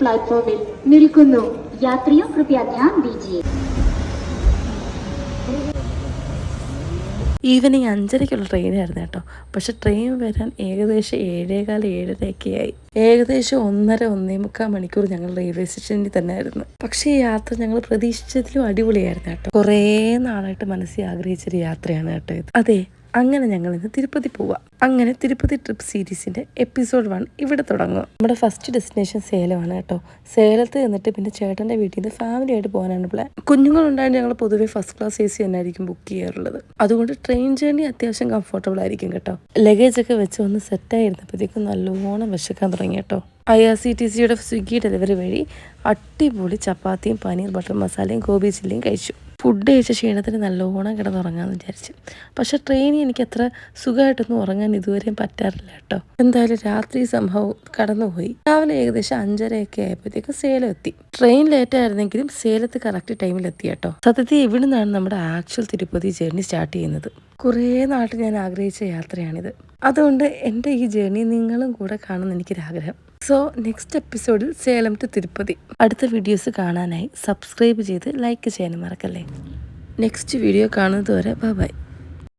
प्लेटफॉर्मिल निल्कुन्नु यात्रियों कृपया ध्यान दीजिए. ഈവനിങ് 5:30-ക്കുള്ള ട്രെയിനായിരുന്നു കേട്ടോ. പക്ഷെ ട്രെയിൻ വരാൻ ഏകദേശം 7:15 7:30 ഏകദേശം 1.5 മണിക്കൂർ ഞങ്ങൾ റെയിൽവേ സ്റ്റേഷനിൽ തന്നെ ആയിരുന്നു. പക്ഷേ ഈ യാത്ര ഞങ്ങൾ പ്രതീക്ഷിച്ചതിലും അടിപൊളിയായിരുന്നു കേട്ടോ. കുറേ നാളായിട്ട് മനസ്സിൽ ആഗ്രഹിച്ചൊരു യാത്രയാണ് കേട്ടോ ഇത്. അതെ, അങ്ങനെ ഞങ്ങൾ ഇന്ന് തിരുപ്പതി പോവാം. അങ്ങനെ തിരുപ്പതി ട്രിപ്പ് സീരീസിന്റെ എപ്പിസോഡ് 1 ഇവിടെ തുടങ്ങും. നമ്മുടെ ഫസ്റ്റ് ഡെസ്റ്റിനേഷൻ സേലമാണ് കേട്ടോ. സേലത്ത് നിന്നിട്ട് പിന്നെ ചേട്ടന്റെ വീട്ടിൽ നിന്ന് ഫാമിലി ആയിട്ട് പോകാനാണ് പ്ലാൻ. കുഞ്ഞുങ്ങളുണ്ടായിട്ട് ഞങ്ങൾ പൊതുവെ ഫസ്റ്റ് ക്ലാസ് AC തന്നെയായിരിക്കും ബുക്ക് ചെയ്യാറുള്ളത്. അതുകൊണ്ട് ട്രെയിൻ ജേർണി അത്യാവശ്യം കംഫർട്ടബിൾ ആയിരിക്കും കേട്ടോ. ലഗേജ് ഒക്കെ വെച്ച് ഒന്ന് സെറ്റായിരുന്നപ്പോഴത്തേക്കും നല്ലോണം വിശക്കാൻ തുടങ്ങി കേട്ടോ. IRCTCയുടെ സ്വിഗ്ഗി ഡെലിവറി വഴി അടിപൊളി ചപ്പാത്തിയും പനീർ ബട്ടർ മസാലയും ഗോബി ചില്ലിയും കഴിച്ചു. ഫുഡ് കഴിച്ച ക്ഷീണത്തിന് നല്ലോണം കിടന്നുറങ്ങാമെന്ന് വിചാരിച്ചു. പക്ഷെ ട്രെയിനിൽ എനിക്ക് അത്ര സുഖമായിട്ടൊന്നും ഉറങ്ങാൻ ഇതുവരെയും പറ്റാറില്ല കേട്ടോ. എന്തായാലും രാത്രി സംഭവം കടന്നുപോയി. രാവിലെ ഏകദേശം 5:30 ആയപ്പോഴത്തേക്കും സേലം എത്തി. ട്രെയിൻ ലേറ്റ് ആയിരുന്നെങ്കിലും സേലത്ത് കറക്റ്റ് ടൈമിൽ എത്തി കേട്ടോ. സത്യത്തിൽ ഇവിടെ നിന്നാണ് നമ്മുടെ ആക്ച്വൽ തിരുപ്പതി ജേർണി സ്റ്റാർട്ട് ചെയ്യുന്നത്. കുറേ നാട്ടിൽ ഞാൻ ആഗ്രഹിച്ച യാത്രയാണിത്. അതുകൊണ്ട് എൻ്റെ ഈ ജേർണി നിങ്ങളും കൂടെ കാണുമെന്ന് എനിക്കൊരാഗ്രഹം. സോ നെക്സ്റ്റ് എപ്പിസോഡിൽ സേലം ടു തിരുപ്പതി. അടുത്ത വീഡിയോസ് കാണാനായി സബ്സ്ക്രൈബ് ചെയ്ത് ലൈക്ക് ചെയ്യാനും മറക്കല്ലേ. നെക്സ്റ്റ് വീഡിയോ കാണുന്നത് വരെ ബൈ.